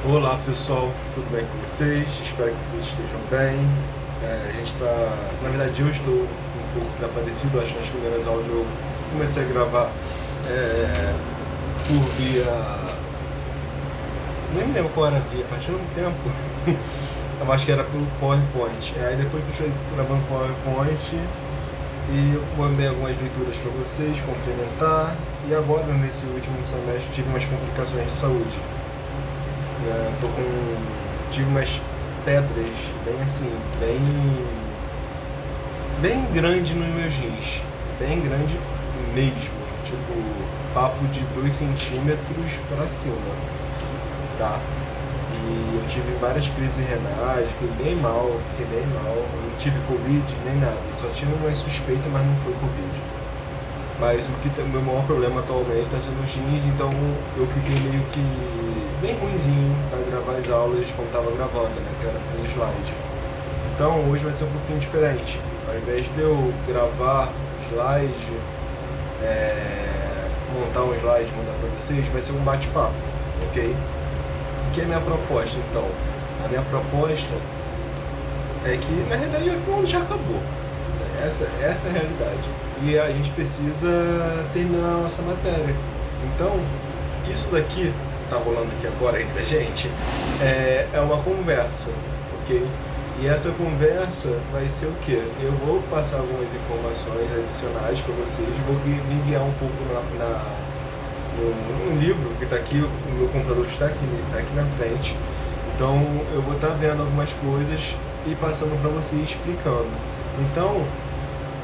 Olá pessoal, tudo bem com vocês? Espero que vocês estejam bem. A gente está, na verdade eu estou um pouco desaparecido, acho que nas primeiras aulas eu comecei a gravar por via, nem me lembro qual era a via, faz tanto tempo, eu acho que era pelo PowerPoint. Aí depois que eu estive gravando PowerPoint e eu mandei algumas leituras para vocês, complementar, e agora nesse último semestre tive umas complicações de saúde. Tive umas pedras bem assim, bem grande nos meus rins, bem grande mesmo, tipo papo de 2 centímetros para cima, tá? E eu tive várias crises renais, fiquei bem mal, não tive Covid nem nada, só tive uma suspeita, mas não foi Covid. Mas o meu maior problema atualmente está sendo os rins, então eu fiquei meio que bem ruinzinho para gravar as aulas como estava gravando, né? Que era com os slides. Então hoje vai ser um pouquinho diferente. Ao invés de eu gravar slide, montar um slide e mandar para vocês, vai ser um bate-papo, ok? O que é a minha proposta então? A minha proposta é que na realidade o mundo já acabou. Essa é a realidade. E a gente precisa terminar a nossa matéria. Então, isso daqui que tá rolando aqui agora entre a gente é uma conversa, ok? E essa conversa vai ser o quê? Eu vou passar algumas informações adicionais para vocês, vou me guiar um pouco no livro que está aqui, o meu computador está aqui na frente. Então, eu vou estar vendo algumas coisas e passando para vocês, explicando. Então,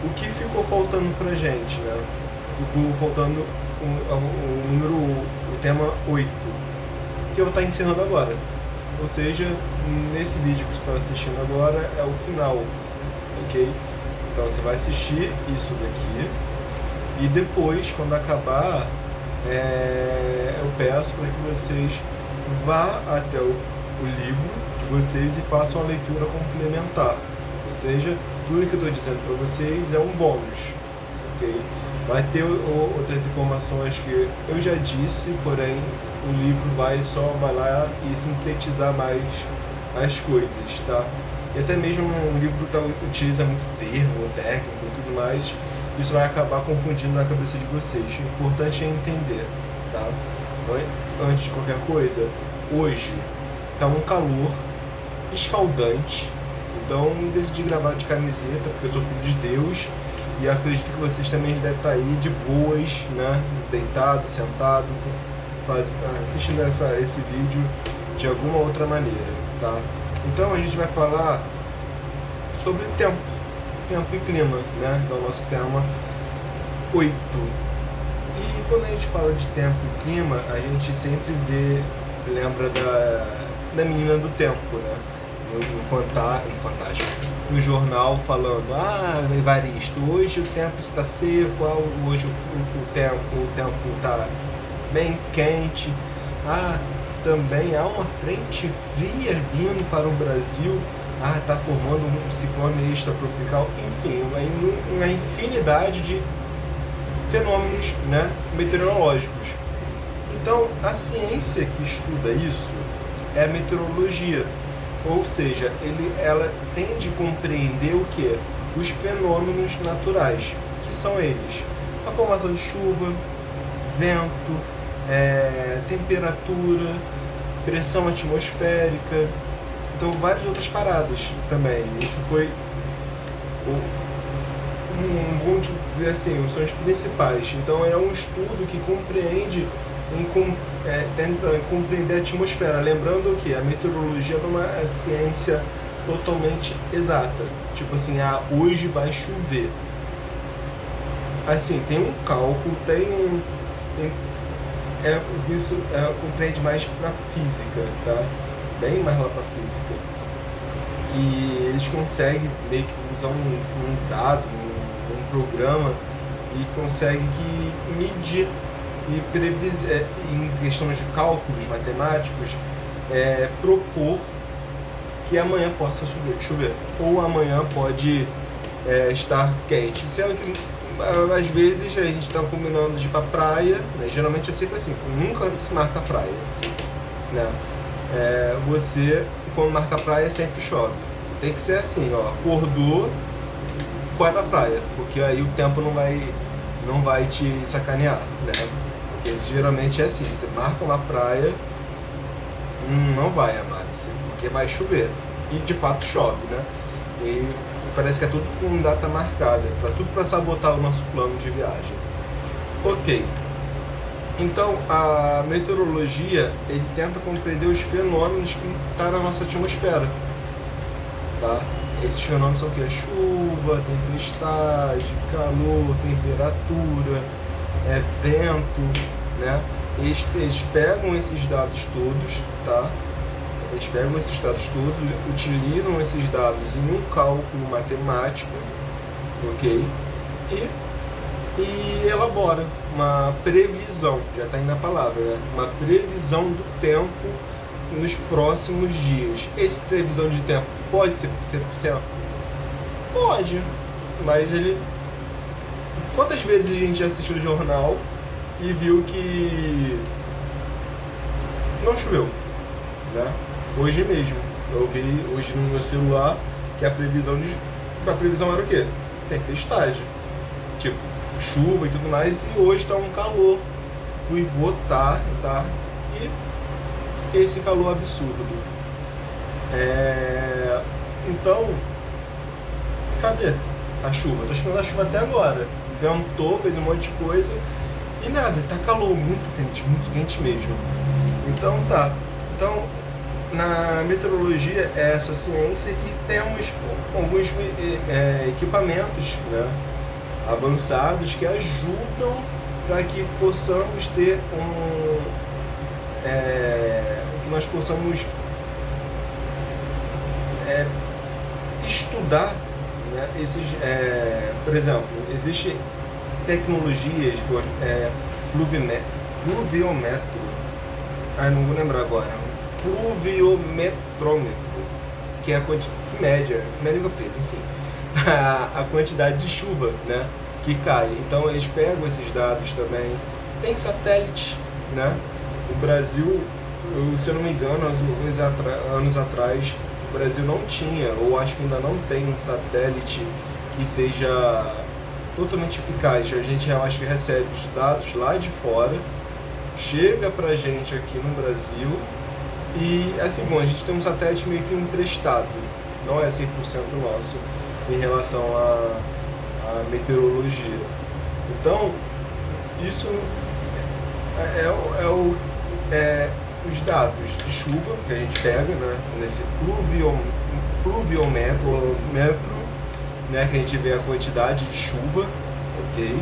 o que ficou faltando pra gente, né? Ficou faltando o tema 8, que eu vou estar encerrando agora. Ou seja, nesse vídeo que você está assistindo agora é o final, ok? Então você vai assistir isso daqui e depois, quando acabar, eu peço para que vocês vá até o livro de vocês e façam a leitura complementar. Ou seja, tudo que eu estou dizendo para vocês é um bônus, ok? Vai ter outras informações que eu já disse, porém o livro vai lá e sintetizar mais as coisas, tá? E até mesmo um livro utiliza muito termo, técnico e tudo mais, isso vai acabar confundindo na cabeça de vocês. O importante é entender, tá? Antes de qualquer coisa, hoje tá um calor escaldante. Então decidi gravar de camiseta, porque eu sou filho de Deus e acredito que vocês também devem estar aí de boas, né? Deitado, sentado, assistindo esse vídeo de alguma outra maneira, tá? Então a gente vai falar sobre tempo e clima, né? Que é o nosso tema 8. E quando a gente fala de tempo e clima, a gente sempre lembra da menina do tempo, né? No Fantástico, no jornal falando: Evaristo, hoje o tempo está seco, hoje o tempo está bem quente, também há uma frente fria vindo para o Brasil, está formando um ciclone extratropical, enfim, uma infinidade de fenômenos, né, meteorológicos. Então, a ciência que estuda isso é a meteorologia. Ou seja, ela tende a compreender o que? Os fenômenos naturais, que são eles: a formação de chuva, vento, temperatura, pressão atmosférica, então várias outras paradas também. Isso foi, vamos dizer assim, são os principais. Então é um estudo que compreende tenta compreender a atmosfera, lembrando que a meteorologia não é uma ciência totalmente exata, tipo assim, hoje vai chover. Assim, tem um cálculo, isso compreende mais para física, tá? Bem mais lá para física, que eles conseguem meio que usar um dado, um programa, e conseguem medir e em questões de cálculos matemáticos, propor que amanhã possa chover, ou amanhã pode estar quente, sendo que às vezes a gente está combinando de ir pra praia, né? Geralmente é sempre assim, nunca se marca praia, né? você, quando marca a praia, sempre chove. Tem que ser assim, ó, acordou, foi da praia, porque aí o tempo não vai te sacanear, né? Porque geralmente é assim, você marca uma praia, não vai, amado, porque vai chover. E de fato chove, né? E parece que é tudo com data marcada, tudo para sabotar o nosso plano de viagem. Ok. Então, a meteorologia, ele tenta compreender os fenômenos que estão na nossa atmosfera, tá? Esses fenômenos são o quê? Chuva, tempestade, calor, temperatura, vento, né? Eles pegam esses dados todos, tá? Eles pegam esses dados todos, utilizam esses dados em um cálculo matemático, ok? E elabora uma previsão, já está aí na palavra, né? Uma previsão do tempo nos próximos dias. Essa previsão de tempo pode ser 100%? Pode, mas ele... Quantas vezes a gente assistiu o jornal e viu que não choveu, né? Hoje mesmo, eu vi hoje no meu celular que a previsão era o quê? Tempestade. Tipo, chuva e tudo mais, e hoje tá um calor. Fui votar, tá? E esse calor absurdo. Então, cadê a chuva? Tô esperando a chuva até agora. Ventou, fez um monte de coisa e nada, tá calor, muito quente mesmo. Então tá. Então, na meteorologia é essa ciência e temos alguns equipamentos, né, avançados que ajudam para que possamos ter que nós possamos estudar, né, esses, por exemplo, existem tecnologias, pluviômetro, não vou lembrar agora, pluviometrômetro, que é que mede, minha língua presa, enfim, a quantidade de chuva, né, que cai. Então eles pegam esses dados também. Tem satélite, né? O Brasil, se eu não me engano, alguns anos atrás, o Brasil não tinha, ou acho que ainda não tem um satélite que seja totalmente eficaz. A gente, eu acho que recebe os dados lá de fora, chega pra gente aqui no Brasil e, assim, bom, a gente tem um satélite meio que emprestado, não é 100% nosso em relação à meteorologia. Então, isso os dados de chuva que a gente pega, né, nesse pluviômetro, né, que a gente vê a quantidade de chuva, ok,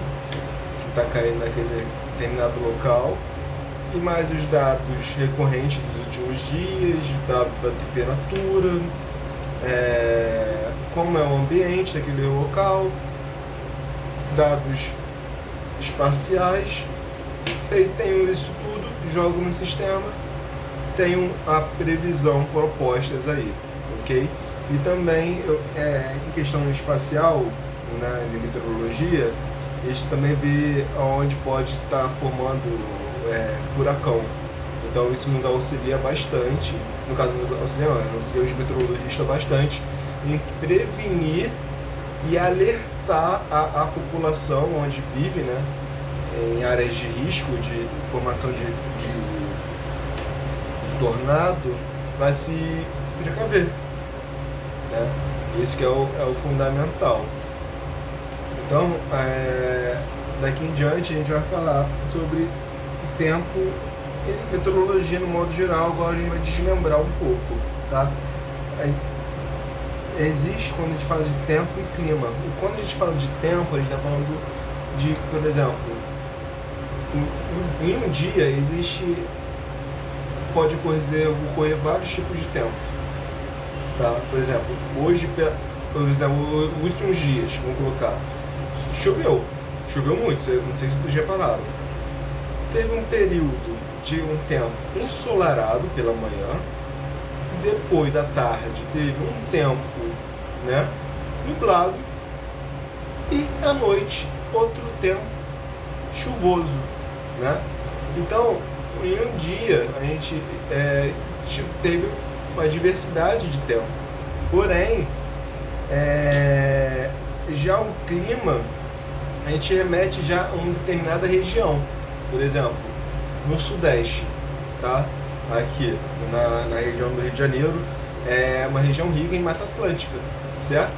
que está caindo naquele determinado local, e mais os dados recorrentes dos últimos dias, dado da temperatura, como é o ambiente daquele local, dados espaciais. Tenho isso tudo, jogo no sistema, tenho a previsão propostas aí, ok? E também, em questão espacial, na meteorologia, isso também vê onde pode estar formando furacão. Então isso nos auxilia bastante, no caso nos auxilia os meteorologistas bastante, em prevenir e alertar a população onde vive, né, em áreas de risco, de formação de tornado, para se precaver, né? Esse que é o fundamental. Então, daqui em diante a gente vai falar sobre o tempo e meteorologia no modo geral. Agora a gente vai desmembrar um pouco, tá? Existe, quando a gente fala de tempo e clima. E quando a gente fala de tempo, a gente está falando de, por exemplo, em um dia pode ocorrer vários tipos de tempo, tá? Por exemplo, hoje, os últimos dias, vamos colocar, choveu muito, não sei se vocês repararam. Teve um período de um tempo ensolarado pela manhã, depois à tarde teve um tempo, né, nublado, e à noite outro tempo chuvoso, né? Então em um dia a gente teve uma diversidade de tempo. Porém, já o clima, a gente remete já a uma determinada região. Por exemplo, no Sudeste, tá? Aqui, na região do Rio de Janeiro, é uma região rica em Mata Atlântica, certo?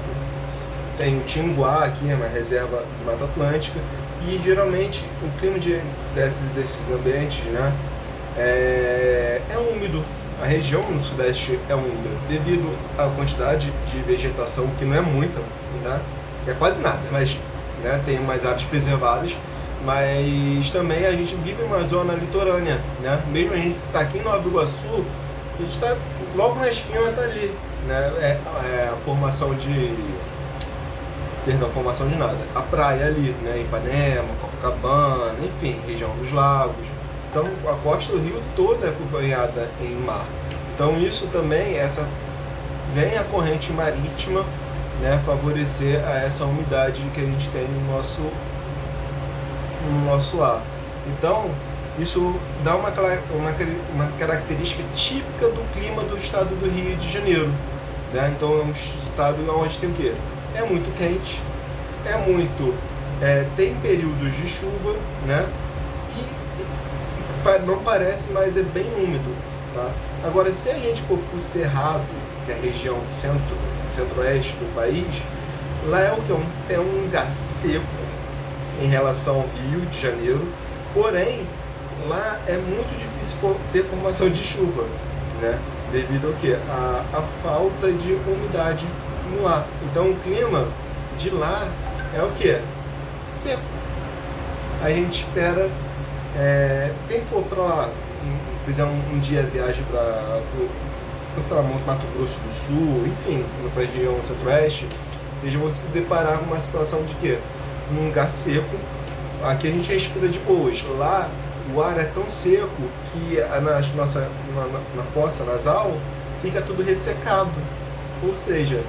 Tem o Tinguá aqui, é uma reserva de Mata Atlântica, e geralmente o clima desses ambientes, né, é úmido. A região no Sudeste é úmida, devido à quantidade de vegetação, que não é muita, né? É quase nada, mas, né, tem umas áreas preservadas, mas também a gente vive em uma zona litorânea, né? Mesmo a gente está aqui em Nova Iguaçu, a gente está logo na esquina, está ali, né? A formação de... Perdão, formação de nada. A praia ali, né? Ipanema, Copacabana, enfim, região dos lagos. Então, a costa do Rio toda é banhada em mar. Então, isso também, vem a corrente marítima, né, favorecer essa umidade que a gente tem no nosso ar. Então, isso dá uma característica típica do clima do estado do Rio de Janeiro, né? Então, é um estado onde tem o quê? É muito quente, tem períodos de chuva, né? E não parece, mas é bem úmido, tá? Agora, se a gente for para o Cerrado, que é a região do centro-oeste do país, lá é o que? É um lugar seco em relação ao Rio de Janeiro, porém, lá é muito difícil ter formação de chuva, né? Devido ao quê? A falta de umidade no ar. Então, o clima de lá é o quê? Seco. A gente espera, quem for para lá, fizer um dia de viagem para Mato Grosso do Sul, enfim, na região centro-oeste, vocês vão se deparar com uma situação de quê? Um lugar seco. Aqui a gente respira de boas. Lá o ar é tão seco que na fossa nasal fica tudo ressecado. Ou seja,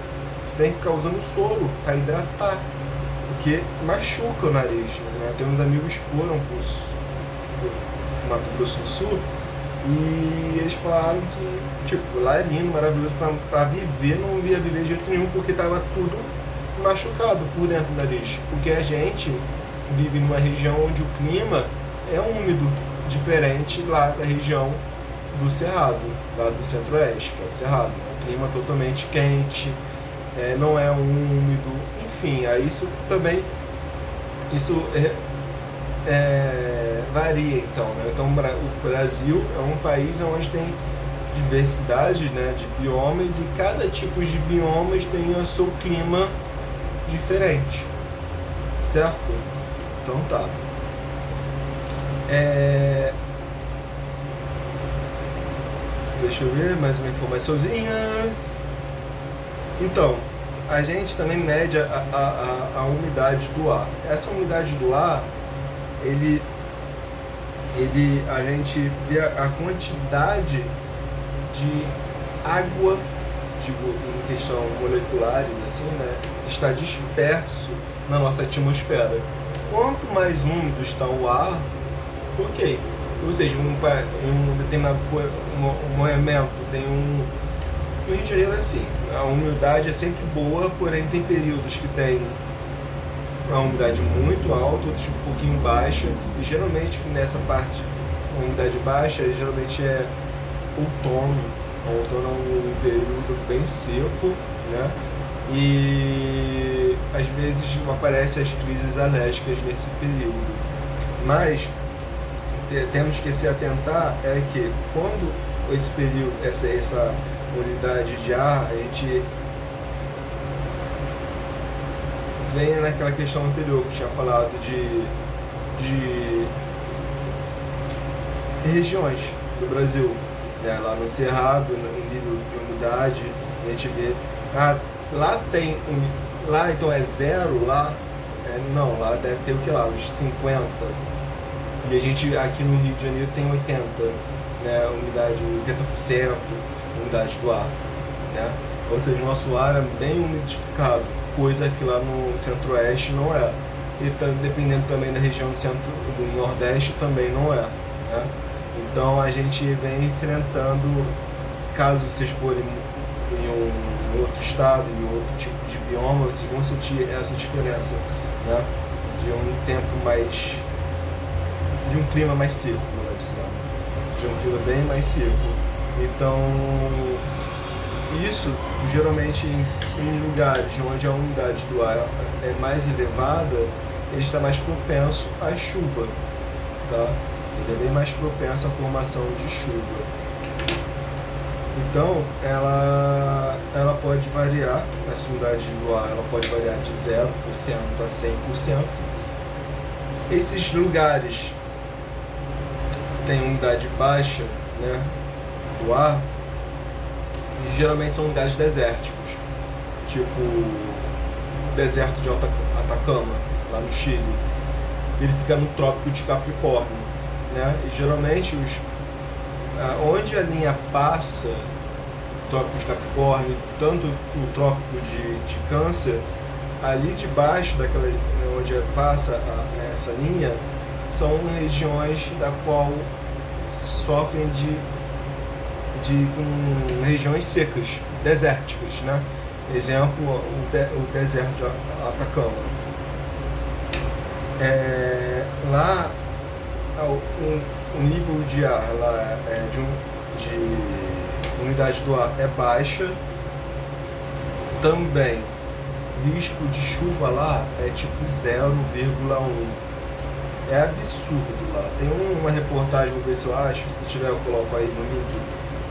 você tem que ficar usando soro para hidratar, porque machuca o nariz, né? Tem uns amigos que foram pro Mato Grosso do Sul e eles falaram que, tipo, lá é lindo, maravilhoso para viver, não ia viver de jeito nenhum, porque tava tudo machucado por dentro do nariz. Porque a gente vive numa região onde o clima é úmido, diferente lá da região do Cerrado, lá do Centro-Oeste, que é o Cerrado. É um clima totalmente quente, não é úmido, enfim, aí isso também varia, então, né? Então o Brasil é um país onde tem diversidade, né, de biomas, e cada tipo de biomas tem o seu clima diferente, certo? Então tá. Deixa eu ver mais uma informaçãozinha. Então, a gente também mede a umidade do ar. Essa umidade do ar, a gente vê a quantidade de água, digo, em questão moleculares, assim, né, está disperso na nossa atmosfera. Quanto mais úmido está o ar, ok. Ou seja, um determinado momento tem no Rio de Janeiro é assim, a umidade é sempre boa, porém tem períodos que tem uma umidade muito alta, outros um pouquinho baixa, e geralmente nessa parte, a umidade baixa, geralmente é outono. O outono é um período bem seco, né? E às vezes aparecem as crises alérgicas nesse período. Mas temos que se atentar que quando esse período, essa unidade de ar, a gente vem naquela questão anterior que eu tinha falado de regiões do Brasil, né? Lá no Cerrado, no nível de umidade, a gente vê, lá então é zero, lá deve ter o que lá, uns 50, e a gente aqui no Rio de Janeiro tem 80, né? Umidade, 80% umidade do ar, né? Ou seja, o nosso ar é bem umidificado, coisa que lá no Centro-Oeste não é, e dependendo também da região do Nordeste também não é, né? Então a gente vem enfrentando, caso vocês forem em um outro estado, em outro tipo de bioma, vocês vão sentir essa diferença, né? De um tempo mais... de um clima mais seco, melhor dizendo. De um clima bem mais seco. Então, isso, geralmente, em lugares onde a umidade do ar é mais elevada, ele está mais propenso à chuva, tá? Ele é bem mais propenso à formação de chuva. Então, ela pode variar, essa umidade do ar, ela pode variar de 0% a 100%. Esses lugares têm umidade baixa, né, do ar, e geralmente são lugares desérticos, tipo o deserto de Atacama, lá no Chile. Ele fica no Trópico de Capricórnio, né? E geralmente onde a linha passa, o Trópico de Capricórnio, tanto no Trópico de Câncer, ali debaixo daquela, onde passa essa linha, são regiões da qual sofrem com regiões secas, desérticas, né? Exemplo, o deserto de Atacama. Lá o nível de ar lá de umidade do ar é baixa. Também risco de chuva lá é tipo 0,1. É absurdo lá. Tem uma reportagem, vou ver se eu acho, se tiver eu coloco aí no link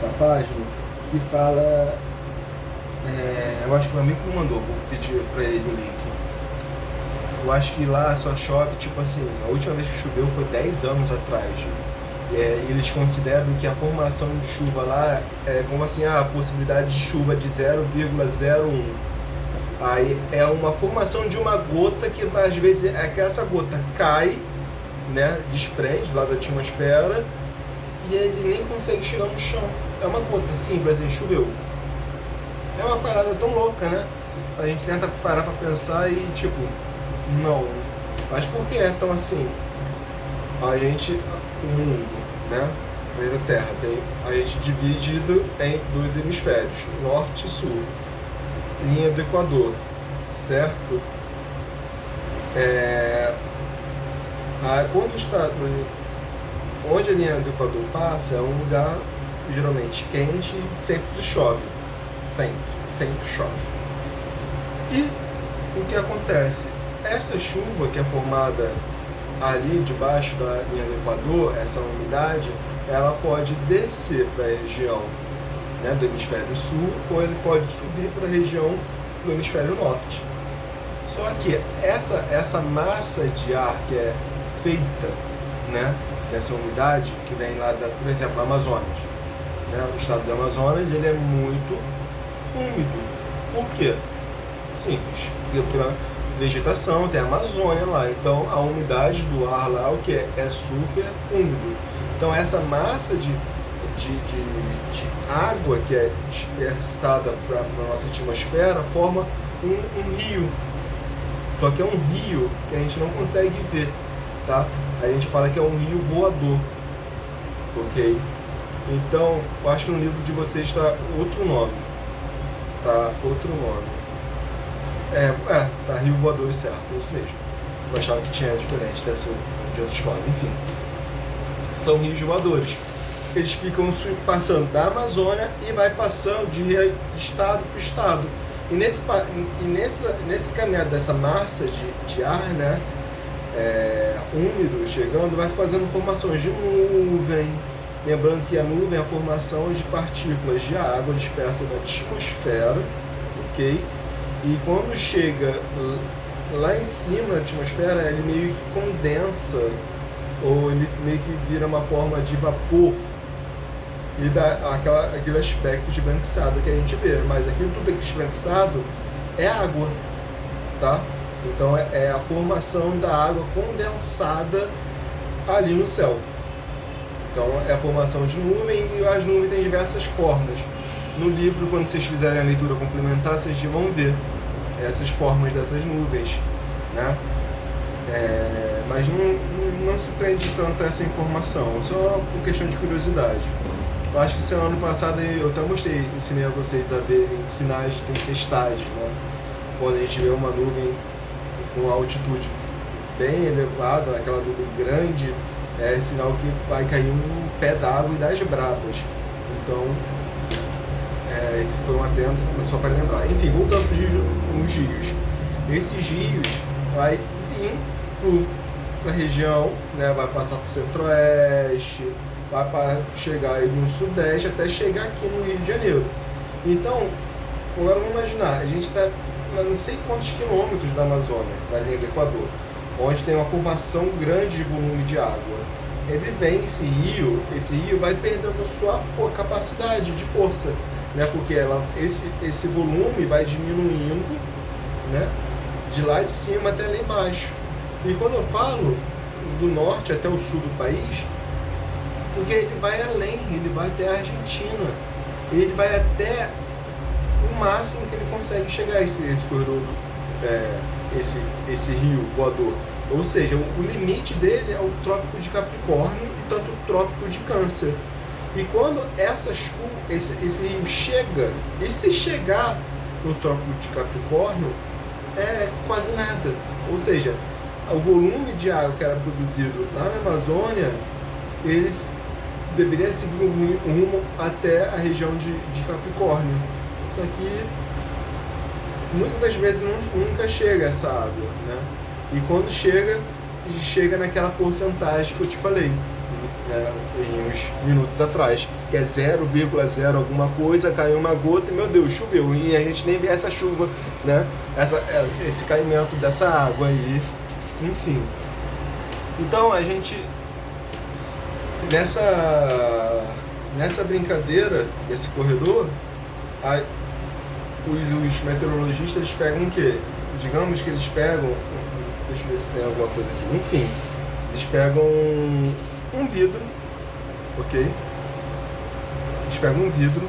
da página, que fala, eu acho que o meu amigo mandou, vou pedir pra ele o link. Eu acho que lá só chove, tipo assim, a última vez que choveu foi 10 anos atrás. Eles consideram que a formação de chuva lá é como assim, a possibilidade de chuva de 0,01. Aí é uma formação de uma gota que às vezes é que essa gota cai, né, desprende lá da atmosfera e ele nem consegue chegar no chão. É uma gota simples, assim, choveu. É uma parada tão louca, né? A gente tenta parar pra pensar e tipo, não. Mas por que é tão assim? A gente, o mundo, né? O planeta Terra tem a gente dividido em 2 hemisférios, norte e sul. Linha do Equador, certo? Quando está onde a linha do Equador passa, é um lugar geralmente quente e sempre chove. Sempre chove. E o que acontece? Essa chuva que é formada ali debaixo da linha do Equador, essa umidade, ela pode descer para a região, né, do hemisfério sul, ou ele pode subir para a região do hemisfério norte. Só que essa massa de ar que é feita, né, dessa umidade que vem lá, por exemplo, Amazonas, né, o estado do Amazonas, ele é muito úmido. Por quê? Simples. Pela vegetação, tem a Amazônia lá, então a umidade do ar lá, o que é? É super úmido. Então essa massa de água que é dispersada para a nossa atmosfera forma um rio. Só que é um rio que a gente não consegue ver, tá? A gente fala que é um rio voador, ok? Então, eu acho que no livro de vocês está outro nome, tá? Outro nome. Tá, rio voador, certo, isso mesmo. Eu achava que tinha diferente dessa de outra escola, enfim. São rios voadores. Eles ficam passando da Amazônia e vai passando de estado para estado. E nesse caminhado dessa massa de ar, né, úmido, chegando, vai fazendo formações de nuvem. Lembrando que a nuvem é a formação de partículas de água dispersas na atmosfera, ok? E quando chega lá em cima da atmosfera, ele meio que condensa, ou ele meio que vira uma forma de vapor e dá aquele aspecto de esbranquiçado que a gente vê. Mas aquilo tudo esbranquiçado é água, tá? Então é a formação da água condensada ali no céu. Então é a formação de nuvem, e as nuvens têm diversas formas. No livro, quando vocês fizerem a leitura complementar, vocês vão ver essas formas dessas nuvens, né? mas não se prende tanto a essa informação, só por questão de curiosidade. Eu acho que esse ano passado eu até ensinei a vocês a verem sinais de tempestade, né? Quando a gente vê uma nuvem com altitude bem elevada, aquela nuvem grande, é sinal que vai cair um pé d'água e das brabas. Então, esse foi um atento, só para lembrar. Enfim, voltando para os rios. Esses rios vai vir para a região, né? Vai passar para o centro-oeste, vai para chegar aí no sudeste, até chegar aqui no Rio de Janeiro. Então, agora vamos imaginar, a gente está a não sei quantos quilômetros da Amazônia, da linha do Equador, onde tem uma formação grande de volume de água. Ele vem, esse rio vai perdendo sua capacidade de força, né? Porque esse volume vai diminuindo, né? De lá de cima até lá embaixo. E quando eu falo do norte até o sul do país, porque ele vai além, ele vai até a Argentina, ele vai até o máximo que ele consegue chegar, esse corredor, esse rio voador. Ou seja, o limite dele é o Trópico de Capricórnio e tanto o Trópico de Câncer. E quando esse rio chega, e se chegar no Trópico de Capricórnio, é quase nada. Ou seja, o volume de água que era produzido lá na Amazônia, eles deveriam seguir um rumo até a região de Capricórnio. Só que muitas das vezes nunca chega essa água, né? E quando chega naquela porcentagem que eu te falei, né, em uns minutos atrás, que é 0,0 alguma coisa, caiu uma gota e, meu Deus, choveu. E a gente nem vê essa chuva, né? Esse caimento dessa água aí, enfim. Então, a gente, nessa brincadeira desse corredor, os meteorologistas, eles pegam o quê? Digamos que eles pegam, deixa eu ver se tem alguma coisa aqui, enfim, eles pegam um vidro, ok? Eles pegam um vidro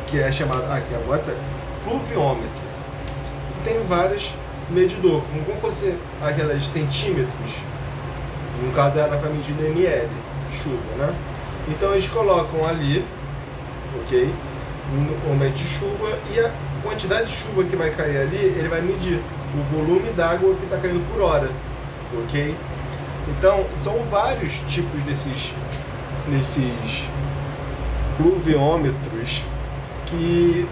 que é chamado, aqui agora tá, pluviômetro, que tem vários medidores, como fosse aquelas centímetros, no caso era para medir ml, chuva, né? Então eles colocam ali, ok? No momento de chuva, e a quantidade de chuva que vai cair ali, ele vai medir o volume d'água que está caindo por hora, ok? Então, são vários tipos desses pluviômetros que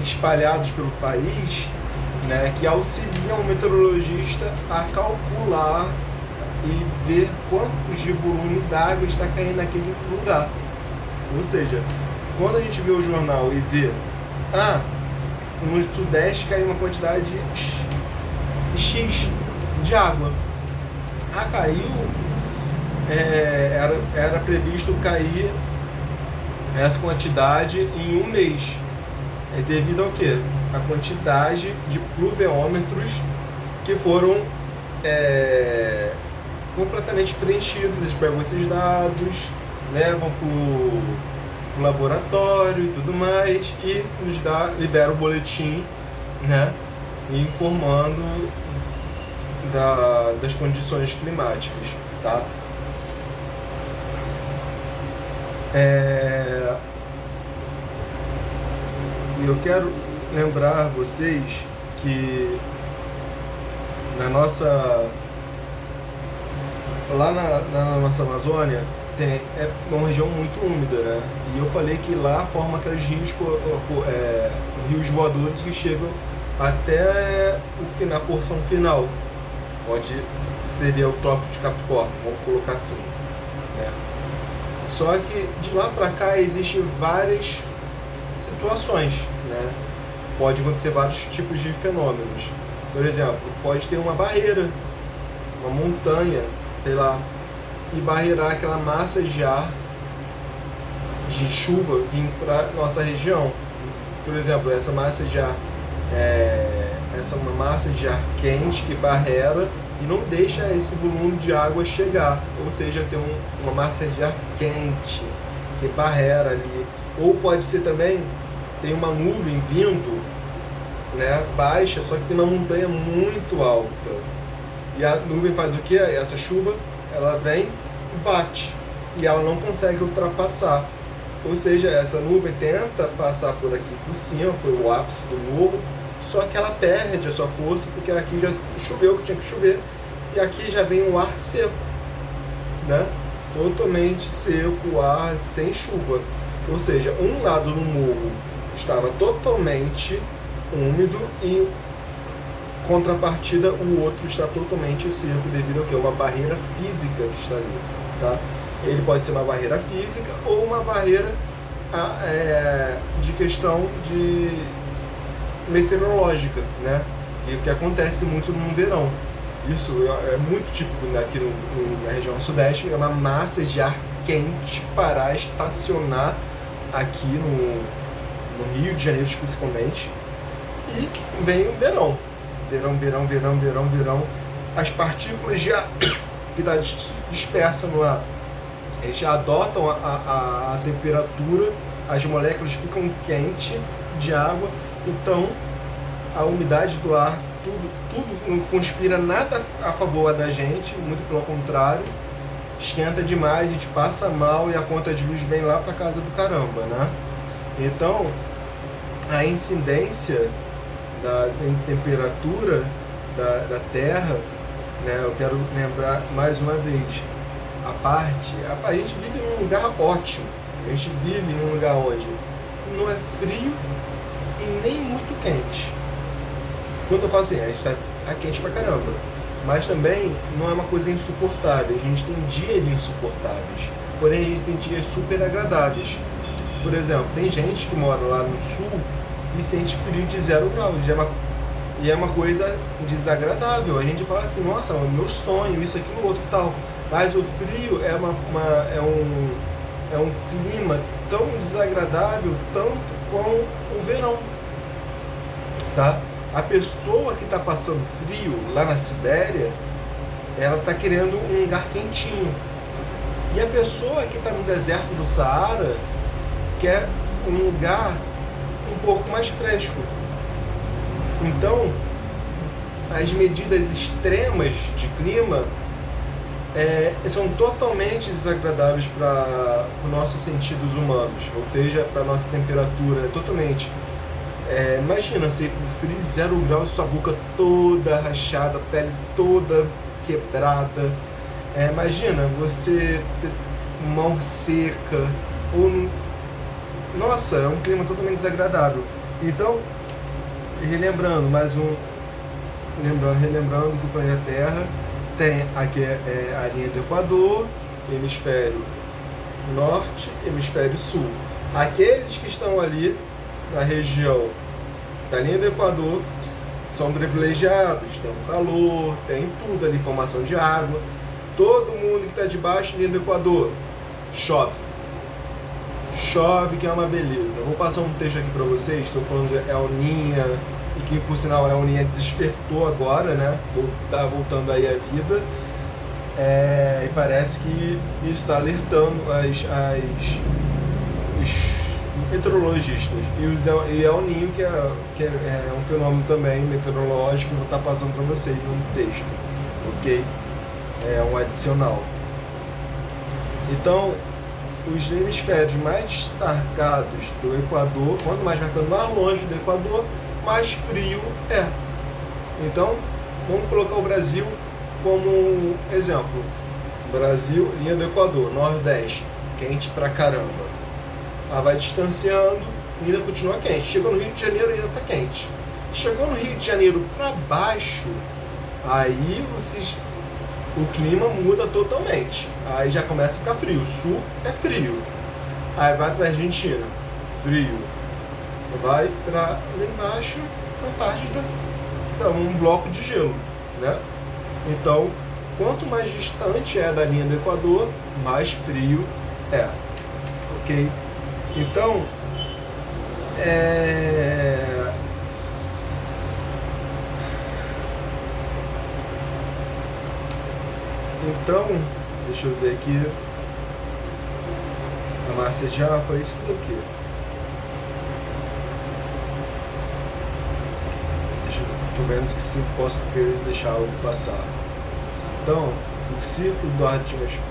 espalhados pelo país, né, que auxiliam o meteorologista a calcular e ver quantos de volume d'água está caindo naquele lugar. Ou seja, quando a gente vê o jornal e vê, no sudeste caiu uma quantidade X de água. Caiu, era previsto cair essa quantidade em um mês. É devido ao quê? A quantidade de pluviômetros que foram completamente preenchidos. Eles pegam esses dados, levam para o laboratório e tudo mais, e libera o boletim, né, informando das condições climáticas, tá? E eu quero lembrar vocês que lá na nossa Amazônia é uma região muito úmida, né? E eu falei que lá forma aqueles rios voadores que chegam até a porção final, onde seria o Trópico de Capricórnio, vamos colocar assim, né? Só que de lá para cá existem várias situações, né? Pode acontecer vários tipos de fenômenos. Por exemplo, pode ter uma barreira, uma montanha, sei lá, e barreirar aquela massa de ar de chuva vir para nossa região. Por exemplo, essa massa de ar essa é uma massa de ar quente que barrera e não deixa esse volume de água chegar, ou seja, tem uma massa de ar quente que barrera ali. Ou pode ser também, tem uma nuvem vindo, né, baixa, só que tem uma montanha muito alta, E a nuvem faz o quê? Essa chuva, ela vem e bate. E ela não consegue ultrapassar. Ou seja, essa nuvem tenta passar por aqui por cima, pelo ápice do morro, só que ela perde a sua força, porque aqui já choveu o que tinha que chover. E aqui já vem o ar seco, né? Totalmente seco, o ar sem chuva. Ou seja, um lado do morro estava totalmente úmido e contrapartida o outro está totalmente seco devido ao que? Uma barreira física que está ali, tá? Ele pode ser uma barreira física ou uma barreira de questão de meteorológica, né? E o que acontece muito no verão. Isso é muito típico aqui na região sudeste, é uma massa de ar quente parar, estacionar aqui no Rio de Janeiro especificamente, e vem o verão. Verão. As partículas de ar que está dispersa no ar, eles já adotam a temperatura, as moléculas ficam quentes de água, então a umidade do ar, tudo não conspira nada a favor da gente, muito pelo contrário, esquenta demais, a gente passa mal e a conta de luz vem lá para casa do caramba, né? Então, a incidência da temperatura da Terra, né, eu quero lembrar mais uma vez, a gente vive num lugar ótimo, a gente vive em um lugar onde não é frio e nem muito quente. Quando eu falo assim, a gente tá quente pra caramba, mas também não é uma coisa insuportável, a gente tem dias insuportáveis, porém a gente tem dias super agradáveis. Por exemplo, tem gente que mora lá no sul e sente frio de 0 graus, e é uma coisa desagradável. A gente fala assim, nossa, é o meu sonho, isso, aquilo, outro tal. Mas o frio é um clima tão desagradável, tanto como o verão, tá? A pessoa que está passando frio lá na Sibéria, ela está querendo um lugar quentinho. E a pessoa que está no deserto do Saara quer um lugar um pouco mais fresco. Então, as medidas extremas de clima são totalmente desagradáveis para os nossos sentidos humanos, ou seja, para a nossa temperatura totalmente. Imagina você com frio de 0 graus, sua boca toda rachada, pele toda quebrada. Imagina você ter mão seca, nossa, é um clima totalmente desagradável. Então, relembrando que o planeta Terra tem aqui a linha do Equador, hemisfério norte, hemisfério sul. Aqueles que estão ali na região da linha do Equador são privilegiados, tem o calor, tem tudo ali, formação de água. Todo mundo que está debaixo da linha do Equador chove, que é uma beleza. Vou passar um texto aqui para vocês, estou falando de El Niño, e que por sinal El Niño despertou agora, né? Tá voltando aí a vida, e parece que isso está alertando os meteorologistas. E El Niño, que é um fenômeno também meteorológico, que eu vou estar passando para vocês no texto, ok? É um adicional. Então, os hemisférios mais destacados do Equador, quanto mais vai ficando mais longe do Equador, mais frio é. Então, vamos colocar o Brasil como exemplo. Brasil, linha do Equador, Nordeste, quente pra caramba. Vai distanciando e ainda continua quente. Chegou no Rio de Janeiro, ainda tá quente. Chegou no Rio de Janeiro para baixo, aí o clima muda totalmente. Aí já começa a ficar frio. O sul é frio. Aí vai pra Argentina, frio. Vai pra lá embaixo, Antártida, então um bloco de gelo, né? Então, quanto mais distante é da linha do Equador, mais frio é, ok? Então, deixa eu ver aqui. A Márcia já foi isso daqui. Tô vendo se posso deixar algo passar. Então, o círculo do ar atmosférico.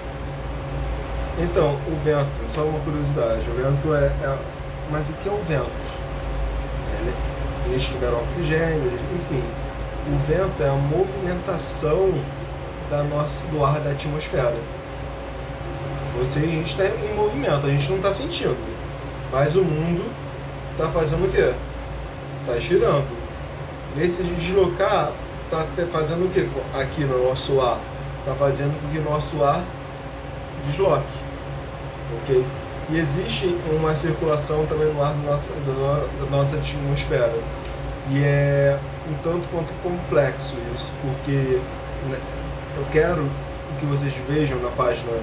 Então, o vento, só uma curiosidade, o vento mas o que é o vento? Eles liberam oxigênio, enfim. O vento é a movimentação do ar da atmosfera. Ou seja, a gente está em movimento, a gente não está sentindo. Mas o mundo está fazendo o quê? Está girando. Nesse deslocar, está fazendo o quê aqui no nosso ar? Está fazendo com que o nosso ar desloque. Ok? E existe uma circulação também no ar da nossa atmosfera. E é um tanto quanto complexo isso, porque eu quero que vocês vejam na página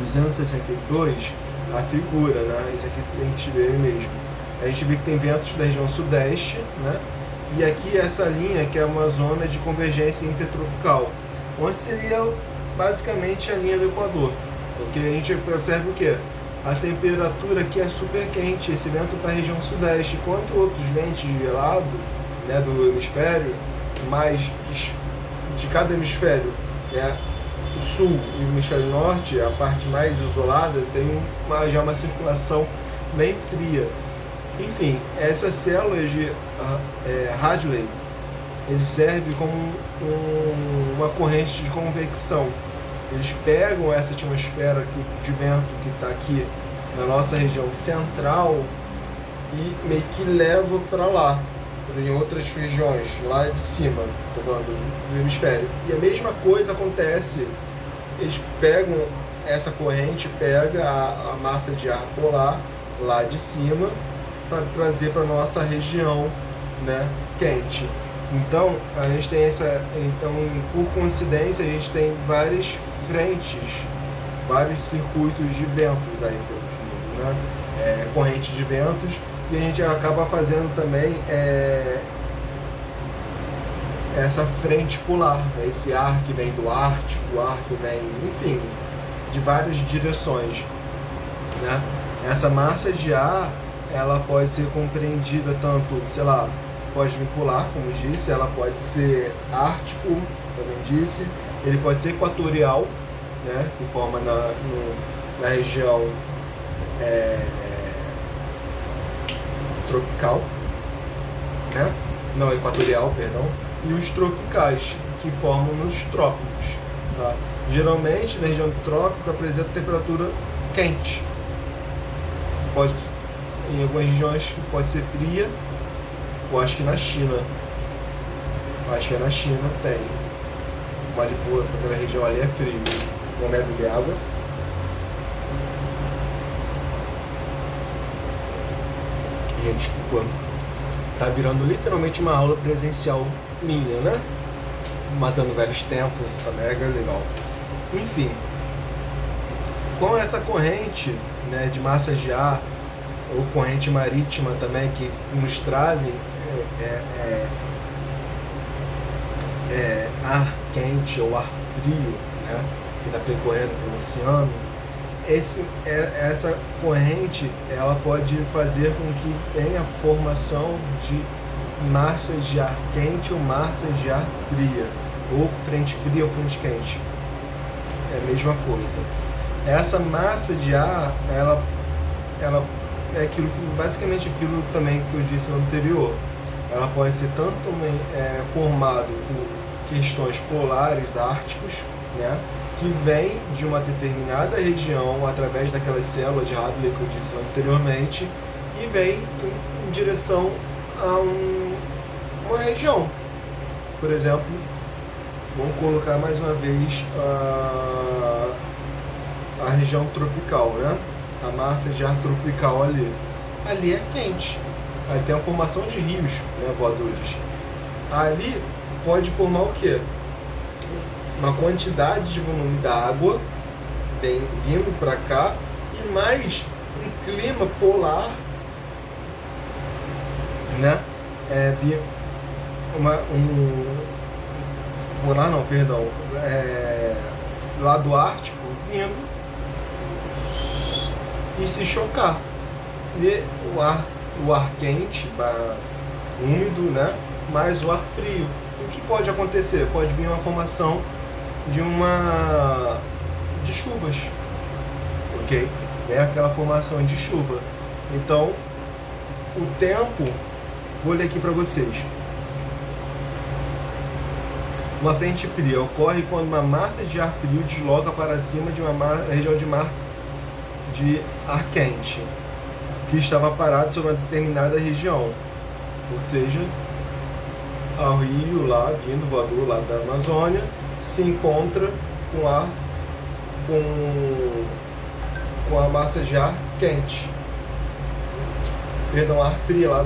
262 a figura, né? Isso aqui a gente vê mesmo. A gente vê que tem ventos da região sudeste, né? E aqui essa linha que é uma zona de convergência intertropical, onde seria basicamente a linha do Equador. Porque a gente percebe o quê? A temperatura aqui é super quente, esse vento para a região sudeste, enquanto outros ventos gelados, né, do hemisfério, mais de cada hemisfério, né, o sul e o hemisfério norte, a parte mais isolada, tem já uma circulação bem fria. Enfim, essas células de Hadley, ele serve como uma corrente de convecção. Eles pegam essa atmosfera de vento que está aqui na nossa região central e meio que levam para lá, em outras regiões, lá de cima, do hemisfério. E a mesma coisa acontece, eles pegam essa corrente, pega a massa de ar polar lá de cima para trazer para nossa região, né, quente. Então, a gente tem por coincidência, a gente tem várias frentes, vários circuitos de ventos aí, né? Corrente de ventos, e a gente acaba fazendo também essa frente polar, né? Esse ar que vem do Ártico, o ar que vem, enfim, de várias direções, né? Essa massa de ar, ela pode ser compreendida tanto, sei lá, pode vir polar, como disse, ela pode ser ártico, também disse, ele pode ser equatorial, né, que forma na região tropical, né, não equatorial, perdão, e os tropicais, que formam nos trópicos. Tá? Geralmente, na região trópica, apresenta temperatura quente. Em algumas regiões pode ser fria. Eu acho que na China. Acho que na China tem. Manipura, aquela região ali é frio. Vou beber água. Gente, desculpa. Tá virando literalmente uma aula presencial minha, né? Matando velhos tempos, tá mega legal. Enfim. Com essa corrente, né, de massas de ar, ou corrente marítima também, que nos trazem ar quente ou ar frio, né, que está percorrendo pelo oceano, essa corrente ela pode fazer com que tenha a formação de massas de ar quente ou massas de ar fria, ou frente fria ou frente quente. É a mesma coisa. Essa massa de ar, ela é basicamente aquilo também que eu disse no anterior. Ela pode ser tanto também formado por questões polares árticos, né, que vem de uma determinada região através daquelas células de Hadley que eu disse anteriormente e vem em direção a uma região. Por exemplo, vamos colocar mais uma vez a região tropical, né? A massa de ar tropical ali. Ali é quente. Aí tem a formação de rios, né, voadores. Ali pode formar o quê? Uma quantidade de volume d'água vindo para cá e mais um clima polar, né? Polar não, perdão. Lá do Ártico vindo e se chocar. E o ar quente, úmido, né? Mais o ar frio, o que pode acontecer? Pode vir uma formação de chuvas, ok? É aquela formação de chuva. Então, o tempo, vou ler aqui para vocês. Uma frente fria ocorre quando uma massa de ar frio desloca para cima de uma região de mar de ar quente, que estava parado sobre uma determinada região. Ou seja, o rio lá, vindo voador lá da Amazônia, se encontra com a massa de ar quente. Perdão, ar frio lá